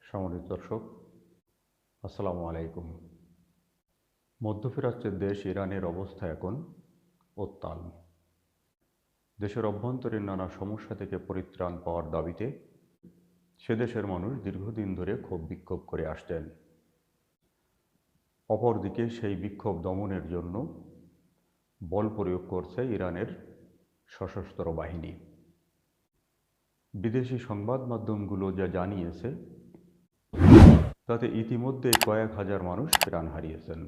সম্মানিত দর্শক, আসসালামু আলাইকুম। মধ্যপ্রাচ্যের দেশ ইরানের অবস্থা এখন উত্তাল। দেশের অভ্যন্তরীণ নানা সমস্যা থেকে পরিত্রাণ পাওয়ার দাবিতে সে দেশের মানুষ দীর্ঘদিন ধরে ক্ষোভ বিক্ষোভ করে আসছেন। অপরদিকে সেই বিক্ষোভ দমনের জন্য বল প্রয়োগ করছে ইরানের সশস্ত্র বাহিনী। বিদেশি সংবাদ মাধ্যমগুলো যা জানিয়েছে তাতে ইতিমধ্যে কয়েক হাজার মানুষ প্রাণ হারিয়েছেন।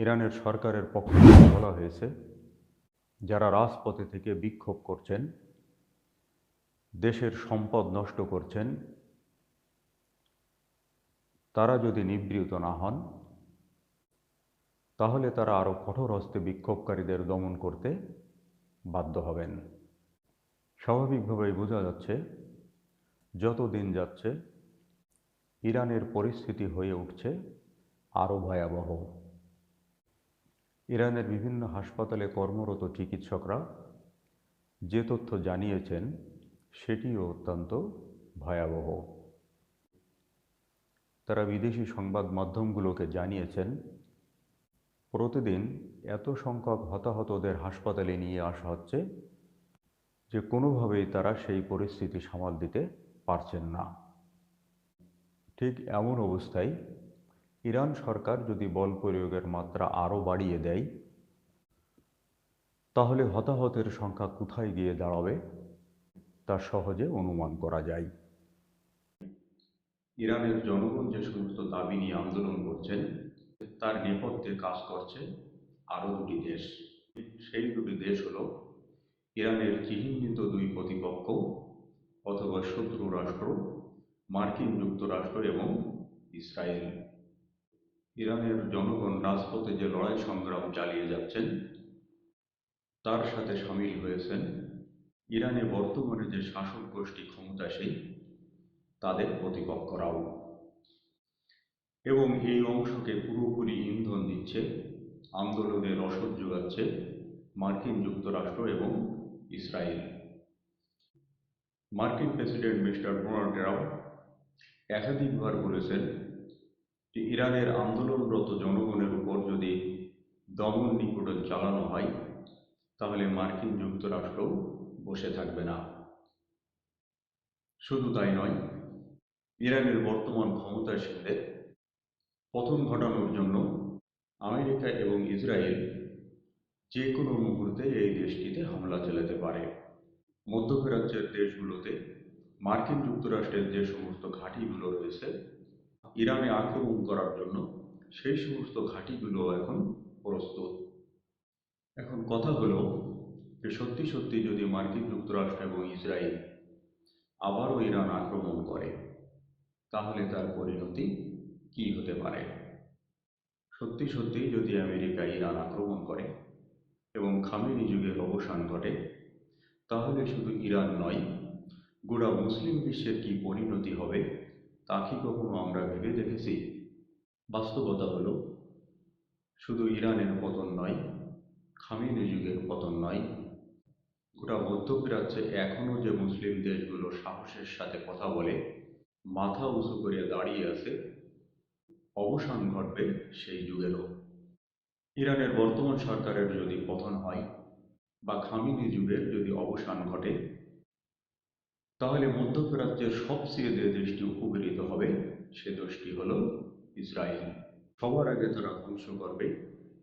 ইরানের সরকারের পক্ষ থেকে বলা হয়েছে, যারা রাজপথে থেকে বিক্ষোভ করছেন, দেশের সম্পদ নষ্ট করছেন, তারা যদি নিবৃত্ত না হন তাহলে তারা আরও কঠোর হস্তে বিক্ষোভকারীদের দমন করতে বাধ্য হবেন। স্বাভাবিকভাবেই বোঝা যাচ্ছে, যত দিন যাচ্ছে ইরানের পরিস্থিতি হয়ে উঠছে আরও ভয়াবহ। ইরানের বিভিন্ন হাসপাতালে কর্মরত চিকিৎসকরা যে তথ্য জানিয়েছেন সেটিও অত্যন্ত ভয়াবহ। তারা বিদেশি সংবাদ মাধ্যমগুলোকে জানিয়েছেন, প্রতিদিন এত সংখ্যক হতাহতদের হাসপাতালে নিয়ে আসা হচ্ছে যে কোনোভাবেই তারা সেই পরিস্থিতি সামাল দিতে পারছেন না। ঠিক এমন অবস্থায় ইরান সরকার যদি বল প্রয়োগের মাত্রা আরও বাড়িয়ে দেয় তাহলে হতাহতের সংখ্যা কোথায় গিয়ে দাঁড়াবে তা সহজে অনুমান করা যায়। ইরানের জনগণ যে সমস্ত দাবি নিয়ে আন্দোলন করছেন তার নেপথ্যে কাজ করছে আরও দুটি দেশ। সেই দুটি দেশ হলো ইরানের চিহ্নিত দুই প্রতিপক্ষ অথবা শত্রু রাষ্ট্র মার্কিন যুক্তরাষ্ট্র এবং ইসরায়েল। ইরানের জনগণ রাজপথে যে লড়াই সংগ্রাম চালিয়ে যাচ্ছেন তার সাথে সামিল হয়েছেন ইরানে বর্তমানে যে শাসক গোষ্ঠী ক্ষমতাসীন তাদের প্রতিপক্ষরাও, এবং এই অংশকে পুরোপুরি ইন্ধন দিচ্ছে, আন্দোলনের রসদ যোগাচ্ছে মার্কিন যুক্তরাষ্ট্র এবং ইসরায়েল। মার্কিন প্রেসিডেন্ট মিস্টার ডোনাল্ড ট্রাম্প একাধিকবার বলেছেন যে ইরানের আন্দোলনরত জনগণের উপর যদি দমন নিপীড়ন চালানো হয় তাহলে মার্কিন যুক্তরাষ্ট্র বসে থাকবে না। শুধু তাই নয়, ইরানের বর্তমান ক্ষমতাসীনদের পতন ঘটানোর জন্য আমেরিকা এবং ইসরায়েল যে কোনো মুহূর্তে এই দেশটিতে হামলা চালাতে পারে। মধ্যপ্রাচ্যের দেশগুলোতে মার্কিন যুক্তরাষ্ট্রের যে সমস্ত ঘাঁটিগুলো রয়েছে ইরানে আক্রমণ করার জন্য, সেই সমস্ত ঘাঁটিগুলো এখন প্রস্তুত। এখন কথা হলো যে সত্যি সত্যি যদি মার্কিন যুক্তরাষ্ট্র এবং ইসরায়েল আবারও ইরান আক্রমণ করে তাহলে তার পরিণতি কী হতে পারে। সত্যি সত্যি যদি আমেরিকা ইরান আক্রমণ করে এবং খামেনি যুগের অবসান ঘটে তাহলে শুধু ইরান নয়, গোটা মুসলিম বিশ্বের কি পরিণতি হবে তা কি কখনো আমরা ভেবে দেখেছি? বাস্তবতা হলো, শুধু ইরানের পতন নয়, খামেনি যুগের পতন নয়, গোটা মধ্যপ্রাচ্যে এখনও যে মুসলিম দেশগুলো সাহসের সাথে কথা বলে, মাথা উঁচু করে দাঁড়িয়ে আছে, অবসান ঘটবে সেই যুগেরও। ইরানের বর্তমান সরকারের যদি পতন হয় বা খামেনি যুগের যদি অবসান ঘটে তাহলে মধ্যপ্রাচ্যের সবচেয়ে যে দেশটি উপকৃত হবে সে দেশটি হলো ইসরায়েল। সবার আগে তারা ধ্বংস করবে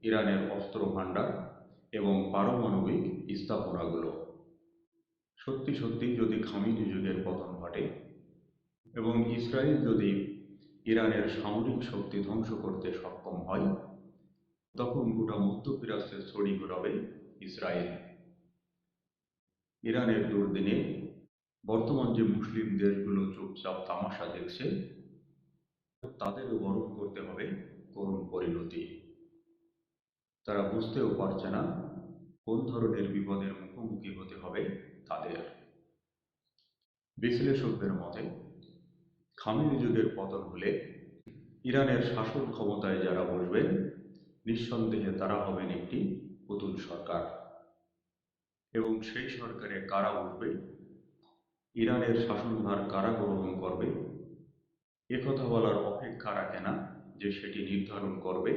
ইরানের অস্ত্র ভাণ্ডার এবং পারমাণবিক স্থাপনাগুলো। সত্যি সত্যি যদি খামেনি যুগের পতন ঘটে এবং ইসরায়েল যদি ইরানের সামরিক শক্তি ধ্বংস করতে সক্ষম হয় তখন গোটা মধ্যপ্রাচ্যে ছড়ি ঘোরাবে ইসরায়েল। ইরানের দুর্দিনে বর্তমান যে মুসলিম দেশগুলো চুপচাপ তামাশা দেখছে তাদেরও বরণ করতে হবে করুণ পরিণতি। তারা বুঝতেও পারছে না কোন ধরনের বিপদের মুখোমুখি হতে হবে তাদের। বিশ্লেষকদের মতে খামেনি যুগের পতন হলে ইরানের শাসন ক্ষমতায় যারা বসবেন নিঃসন্দেহে তারা হবেন একটি পুতুল সরকার, এবং সেই সরকারে কারা বসবে, ইরানের শাসনভার কারা গ্রহণ করবে একথা বলার অপেক্ষা রাখে না যে সেটি নির্ধারণ করবে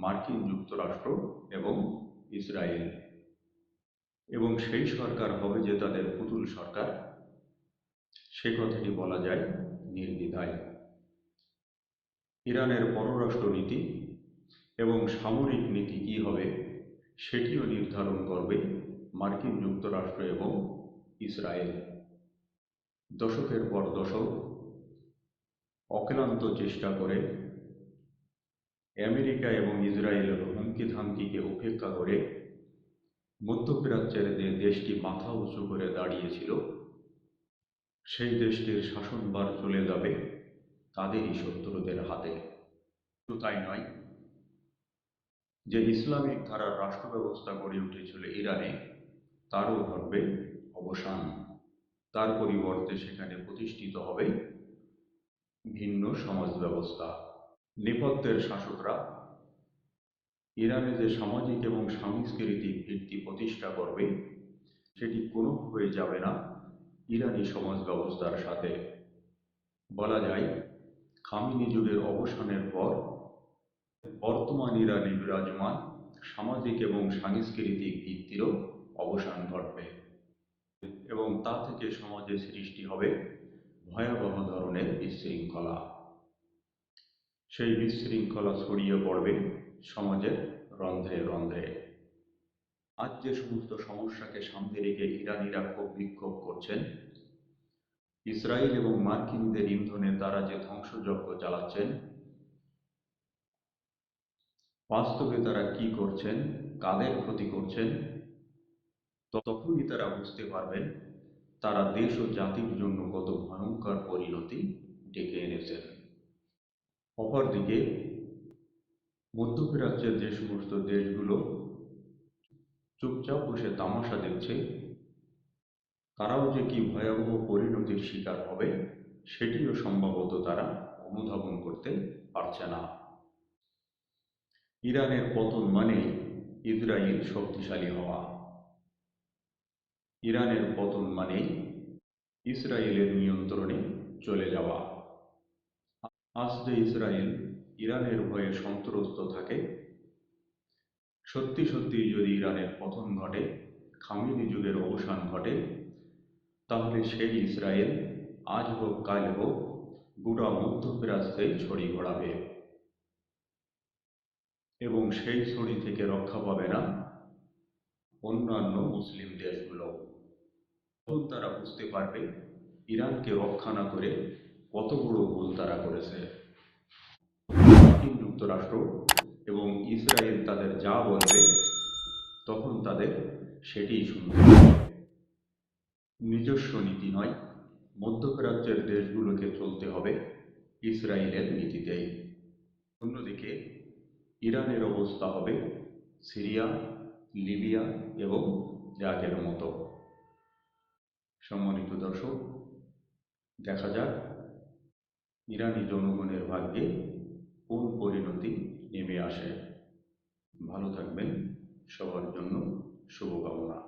মার্কিন যুক্তরাষ্ট্র এবং ইসরায়েল, এবং সেই সরকার হবে যে তাদের পুতুল সরকার, সে কথাটি বলা যায় নির্দ্বিধায়। ইরানের পররাষ্ট্রনীতি এবং সামরিক নীতি কী হবে সেটিও নির্ধারণ করবে মার্কিন যুক্তরাষ্ট্র এবং ইসরায়েল। দশকের পর দশক অক্লান্ত চেষ্টা করে আমেরিকা এবং ইসরায়েলের হুমকি ধামকিকে উপেক্ষা করে মধ্যপ্রাচ্যের যে দেশটি মাথা উঁচু করে দাঁড়িয়েছিল, সেই দেশটির শাসনভার চলে যাবে তাদেরই শত্রুদের হাতে। শুধু তাই নয়, যে ইসলামিক ধারার রাষ্ট্র ব্যবস্থা গড়ে উঠেছিল ইরানে, তারও ঘটবে অবসান। তার পরিবর্তে সেখানে প্রতিষ্ঠিত হবে ভিন্ন সমাজ ব্যবস্থা। নেপথ্যের শাসকরা ইরানে যে সামাজিক এবং সাংস্কৃতিক ভিত্তি প্রতিষ্ঠা করবে, সেটি কোনোভাবে যাবে না ইরানি সমাজ ব্যবস্থার সাথে। বলা যায়, খামেনি যুগের অবসানের পর বর্তমান ইরানে বিরাজমান সামাজিক এবং সাংস্কৃতিক ভিত্তিরও অবসান ঘটবে, এবং তা থেকে সমাজে সৃষ্টি হবে ভয়াবহ ধরনের বিশৃঙ্খলা। সেই বিশৃঙ্খলা ছড়িয়ে পড়বে সমাজের রন্ধ্রে রন্ধ্রে। আজ যে সমস্ত সমস্যাকে সামনে রেখে ইরানিরা ক্ষোভ বিক্ষোভ করছেন, ইসরায়েল এবং মার্কিনদের ইন্ধনে তারা যে ধ্বংসযজ্ঞ চালাচ্ছেন, বাস্তবে তারা কি করছেন, কাদের ক্ষতি করছেন, তখনই তারা বুঝতে পারবেন তারা দেশ ও জাতির জন্য কত ভয়ঙ্কর পরিণতি ডেকে এনেছেন। অপরদিকে মধ্যপ্রাচ্যের যে সমস্ত দেশগুলো চুপচাপ বসে তামাশা দেখছে, তারাও যে কি ভয়াবহ পরিণতির শিকার হবে সেটিও সম্ভবত তারা অনুধাবন করতে পারছে না। ইরানের পতন মানে ইসরায়েল শক্তিশালী হওয়া। ইরানের পতন মানে ইসরায়েলের নিয়ন্ত্রণে চলে যাওয়া। আজ যে ইসরায়েল ইরানের ভয়ে সন্ত্রস্ত থাকে, সত্যি সত্যি যদি ইরানের পতন ঘটে, খামেনি যুগের অবসান ঘটে, তাহলে সেই ইসরায়েল আজ হোক কাল হোক গোটা মধ্যপ্রাচ্যে ছড়ি ঘোরাবে, এবং সেই ছড়ি থেকে রক্ষা পাবে না অন্যান্য মুসলিম দেশগুলো। তখন তারা বুঝতে পারবে ইরানকে রক্ষা না করে কত বড় ভুল তারা করেছে। মার্কিন যুক্তরাষ্ট্র এবং ইসরায়েল তাদের যা বলবে, তখন তাদের সেটিই শুনতে হবে। নিজস্ব নীতি নয়, মধ্যপ্রাচ্যের দেশগুলোকে চলতে হবে ইসরায়েলের নীতিতেই। অন্যদিকে ইরানের অবস্থা হবে সিরিয়া, লিবিয়া এবং ইরাকের মতো। সম্মানিত দর্শক, দেখা যাক ইরানি জনগণের ভাগ্যে কোন পরিণতি নেমে আসে। ভালো থাকবেন, সবার জন্য শুভকামনা।